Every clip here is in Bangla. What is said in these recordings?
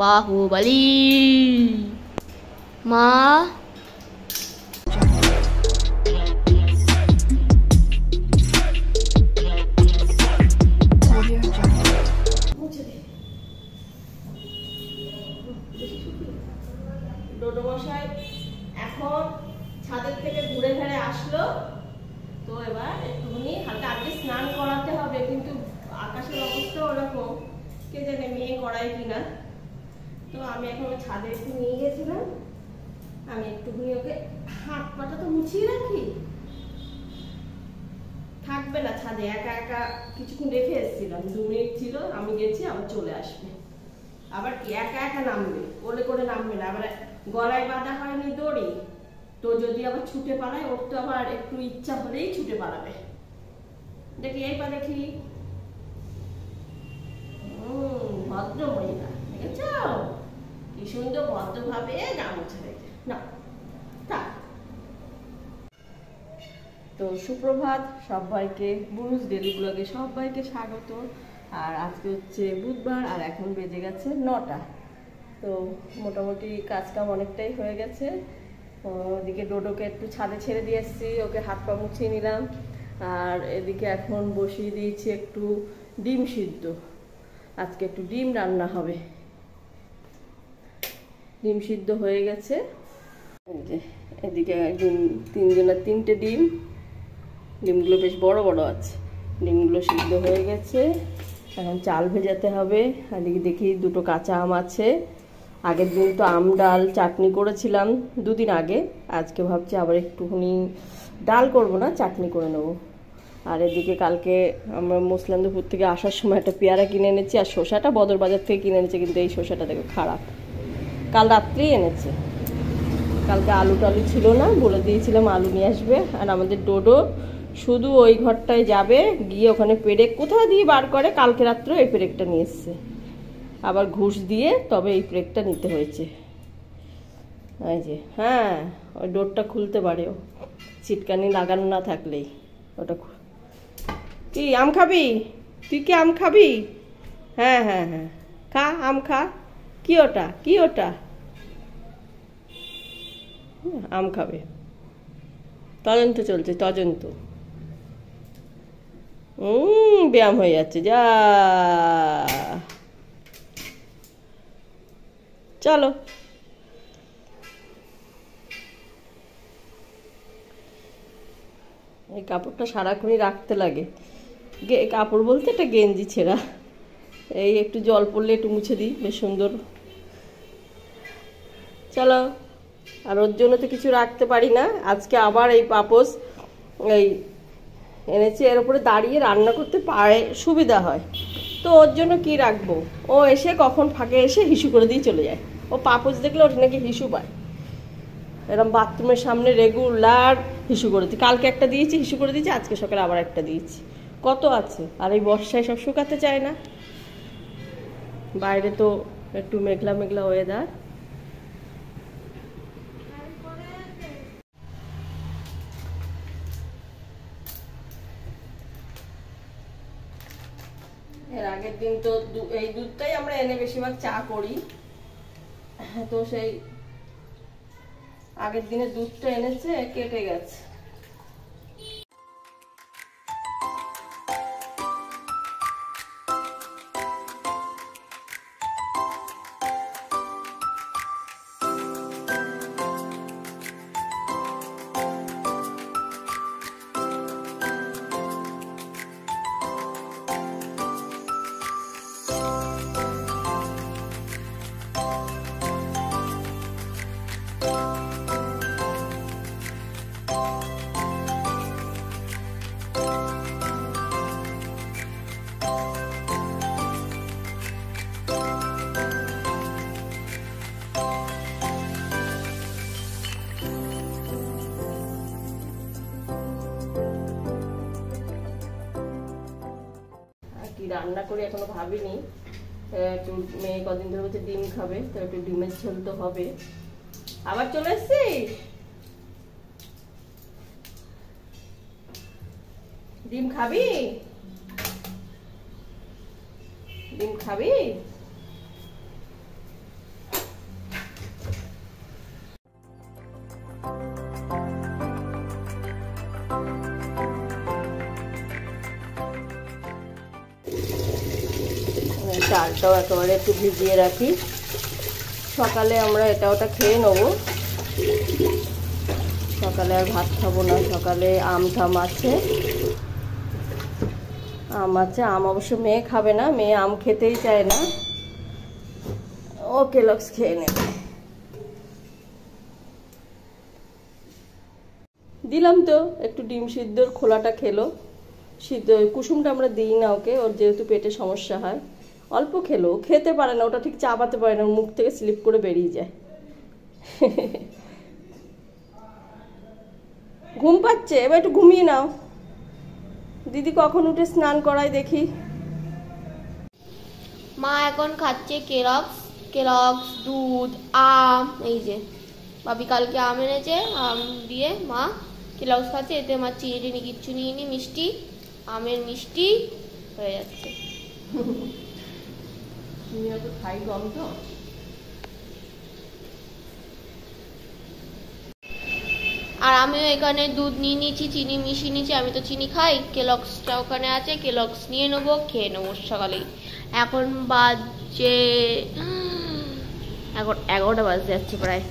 বাহুবলী মা। ডোডোমশাই এখন ছাদের থেকে ঘুরে ঘুরে আসলো, তো এবার একটুখানি হালকা আগে স্নান করাতে হবে, কিন্তু আকাশের অবস্থা ওরকম, কে জানে মেয়ে করায় কিনা। তো আমি এখন ছাদে একটু নিয়ে গেছিলাম, আমি একটুখানি ওকে হাত পাটা তো মুছিয়ে রাখি, থাকবে না ছাদে একা একা, কিছুক্ষণ রেখে এসেছিলাম, 2 মিনিট ছিল, আমি গেছি আবার চলে আসবে। আবার কি একা একা নামবে, কোলে করে নামবে না, আবার গলায় বাঁধা হয়নি দড়ি, তো যদি আবার ছুটে পালায়, ওর তো আবার একটু ইচ্ছা হলেই ছুটে পালাবে। দেখি এই পা দেখি, ভদ্র মহিলা দেখেছ কি সুন্দর ভদ্রভাবে গামছা রেখে না। তো সুপ্রভাত সবাইকে, বুনুস ডেলি ব্লগে সবাইকে স্বাগত। আর আজকে হচ্ছে বুধবার, আর এখন বেজে গেছে 9টা। তো মোটামুটি কাজকাম অনেকটাই হয়ে গেছে। ওদিকে ডোডোকে একটু ছাদে ছেড়ে দিয়ে এসেছি, ওকে হাত পা মুছিয়ে নিলাম। আর এদিকে এখন বসিয়ে দিয়েছি একটু ডিম সিদ্ধ, আজকে একটু ডিম রান্না হবে। ডিম সিদ্ধ হয়ে গেছে, এদিকে ডিম 3টে ডিম, ডিমগুলো বেশ বড় বড় আছে। ডিমগুলো সিদ্ধ হয়ে গেছে, এখন চাল ভেজাতে হবে। এদিকে দেখি 2টো কাঁচা আম আছে, আগের দিন তো আম ডাল চাটনি করেছিলাম 2 দিন আগে, আজকে ভাবছি আবার একটুখানি ডাল করব না, চাটনি করে নেব। আর এদিকে কালকে আমরা মুসলান্দপুর থেকে আসার সময় একটা পেয়ারা কিনে এনেছি, আর শসাটা বদর বাজার থেকে কিনে এনেছে, কিন্তু এই শসাটা দেখো খারাপ, কাল রাত্রেই এনেছে। কালকে আলু টালু ছিল না, বলে দিয়েছিলাম আলু নিয়ে আসবে। আর আমাদের ডোডো শুধু ওই ঘরটায় যাবে, গিয়ে ওখানে পেরেক কোথা দিয়ে বার করে, কালকে রাত্রে এই পেরেকটা নিয়ে এসছে, আবার ঘুষ দিয়ে তবে এই পেরেকটা নিতে হয়েছে। এই যে হ্যাঁ, ওই ডোরটা খুলতে পারে ও, ছিটকানি লাগানো না থাকলেই। ওটা কি আম খাবি? তুই কি আম খাবি? হ্যাঁ হ্যাঁ হ্যাঁ, খা আম খা। কি ওটা, কি ওটা? আম খাবে, তদন্ত চলছে, তদন্ত। ব্যায়াম হয়ে যাচ্ছে, যা চলো। এই কাপড়টা সারাক্ষণই রাখতে লাগে, কাপড় বলতে একটা গেঞ্জি ছেঁড়া, এই একটু জল পড়লে একটু মুছে দিই, বেশ সুন্দর। চলো, আর ওর জন্য তো কিছু রাখতে পারি না। আজকে আবার এই পাপোশ এই এনেছি, এর উপরে দাঁড়িয়ে রান্না করতে পারে, সুবিধা হয়। তো ওর জন্য কি রাখবো, ও এসে কখন ফাঁকে এসে হিসু করে দিয়ে চলে যায়। ও পাপোশ দেখলে ওটা নাকি হিসু পায়, এরকম বাথরুমের সামনে রেগুলার হিসু করে দিই। কালকে একটা দিয়েছি, হিসু করে দিয়েছি, আজকে সকালে আবার একটা দিয়েছি। কত আছে, আর এই বর্ষায় সব শুকাতে চায় না। বাইরে তো একটু মেঘলা মেঘলা ওয়েদার। এর আগের দিন তো এই দুধটাই আমরা এনে বেশিরভাগ চা করি, তো সেই আগের দিনের দুধটা এনেছে, কেটে গেছে। কি রান্না করি এখনো ভাবিনি, একটু মেয়ে কদিন ধরে বলছে ডিম খাবে, তো একটু ডিমের ঝোল তো হবে। আবার চলে এসছিস? ডিম খাবি? ডিম খাবি? চালটাও একেবারে একটু ভিজিয়ে রাখি, সকালে আমরা এটা ওটা খেয়ে নেবো। সকালে আর ভাত খাবো না, সকালে আম টাম আছে, আম অবশ্য মেয়ে খাবে না, মেয়ে আম খেতেই চায় না, ও কেলগস খেয়ে নেবে। দিলাম তো একটু ডিম সিদ্ধর খোলাটা খেলো, সিদ্ধ কুসুমটা আমরা দিই না ওকে, ওর যেহেতু পেটে সমস্যা হয়, অল্প খেলো, খেতে পারে না, ওটা ঠিক চাবাতে পারে না, মুখ থেকে স্লিপ করে বেরিয়ে যায়। ঘুম পাচ্ছে, এবার একটু ঘুমিয়ে নাও, দিদি কখন উঠে স্নান করায় দেখি। মা এখন খাচ্ছে কেলগস দুধ আম। এই যে বাবি কালকে আম এনেছে, আম দিয়ে মা কেলগস খাচ্ছে, এতে মা চিনি কিচ্ছু নিইনি, মিষ্টি আমের মিষ্টি হয়ে যাচ্ছে। খাই কম তো। আর আমিও এখানে দুধ নিয়ে নিয়েছি, চিনি মিশিয়ে নিয়েছি, আমি তো চিনি খাই, কেলগসটা ওখানে আছে, কেলগস নিয়ে নেবো, খেয়ে নেবো সকালেই। এখন বাজে 11টা বাজতে যাচ্ছে প্রায়।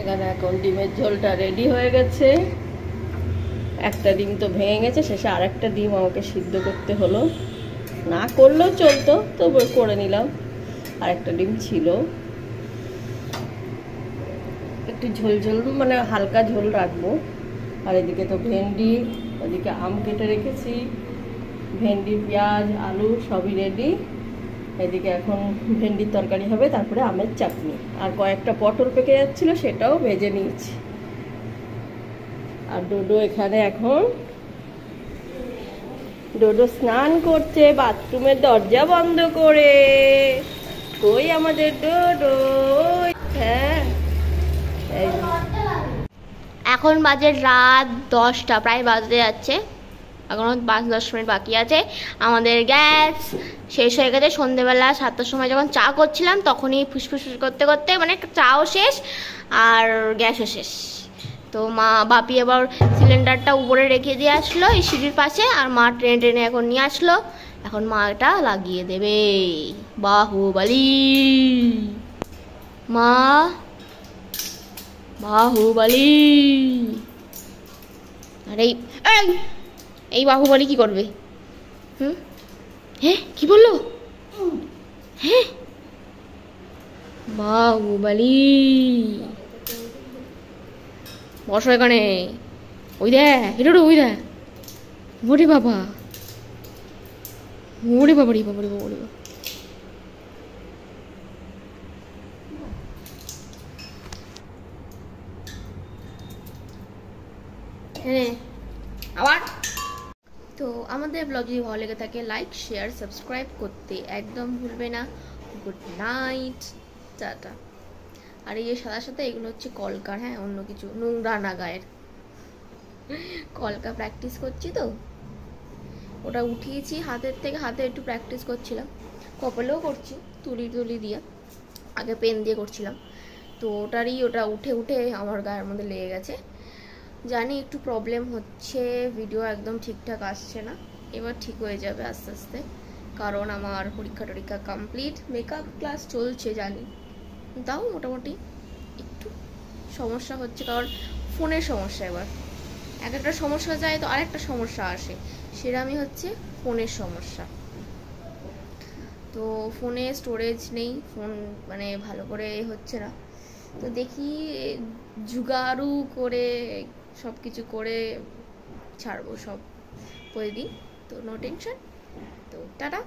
এখানে এখন ডিমের ঝোলটা রেডি হয়ে গেছে, একটা ডিম তো ভেঙে গেছে, শেষে আরেকটা ডিম আমাকে সিদ্ধ করতে হলো, না করলেও চলতো, তবু করে নিলাম। আরেকটা ডিম ছিল, একটু ঝোল ঝোল মানে হালকা ঝোল রাখবো। আর এদিকে তো ভেন্ডি, ওদিকে আম কেটে রেখেছি, ভেন্ডি পেঁয়াজ আলু সবই রেডি। এদিকে এখন ভেন্ডির তরকারি হবে, তারপরে আমের চাটনি, আর কয়েকটা পটল পেকে যাচ্ছিল সেটাও ভেজে নিয়েছি। আর ডোডো এখানে এখন ডোডো স্নান করছে বাথরুমের দরজা বন্ধ করে। কই আমাদের ডোডো? হ্যাঁ, এখন বাজে রাত 10টা, প্রায় বাজতে যাচ্ছে, এখনো 5-10 মিনিট বাকি আছে। আমাদের গ্যাস শেষ হয়ে গেছে, সন্ধেবেলা 7টার সময় যখন চা করছিলাম তখনই ফুসফুস করতে করতে মানে চাও শেষ আর গ্যাসও শেষ। তো মা বাপি আবার সিলিন্ডারটা উপরে রেখে দিয়ে আসলো এই সিঁড়ির পাশে, আর মা টেনে টেনে এখন নিয়ে আসলো, এখন মা এটা লাগিয়ে দেবে। বাহুবলী মা, বাহুবলী। আর এই বাহুবলী কি করবে? হ্যাঁ কি বললো? হ্যাঁ বাহুবলী, বসো এখানে। ওই দেখ এটা, ওই দেখ, ওরে বাবা, ওরে বাবা রে বাবা রে বাবা রে বাবা। হ্যাঁ আবার। তো আমাদের ব্লগ যদি ভালো লেগে থাকে লাইক শেয়ার সাবস্ক্রাইব করতে একদম ভুলবে না। Good night, tata. আর এই যে সাদা সাথে এগুলো হচ্ছে কলকার, হ্যাঁ অন্য কিছু নোংরা না গায়ের, কলকা প্র্যাকটিস করছি তো, ওটা উঠিয়েছি হাতের থেকে, হাতে একটু প্র্যাকটিস করছিলাম, কপালেও করছি তুলি তুলি দিয়ে, আগে পেন দিয়ে করছিলাম, তো ওটা উঠে উঠে আমার গায়ের মধ্যে লেগে গেছে। জানি একটু প্রবলেম হচ্ছে, ভিডিও একদম ঠিকঠাক আসছে না, এবার ঠিক হয়ে যাবে আস্তে আস্তে, কারণ আমার পরীক্ষা টরীক্ষা কমপ্লিট, মেকআপ ক্লাস চলছে জানি, তাও মোটামুটি একটু সমস্যা হচ্ছে, কারণ ফোনের সমস্যা, এবার এক একটা সমস্যা যায় তো আরেকটা সমস্যা আসে, সেরকমই হচ্ছে ফোনের সমস্যা। তো ফোনে স্টোরেজ নেই, ফোন মানে ভালো করে হচ্ছে না, তো দেখি জুগাড়ু করে সব কিছু করে ছাড়বো সব প্রতিদিন, তো নো টেনশন। তো টাটা।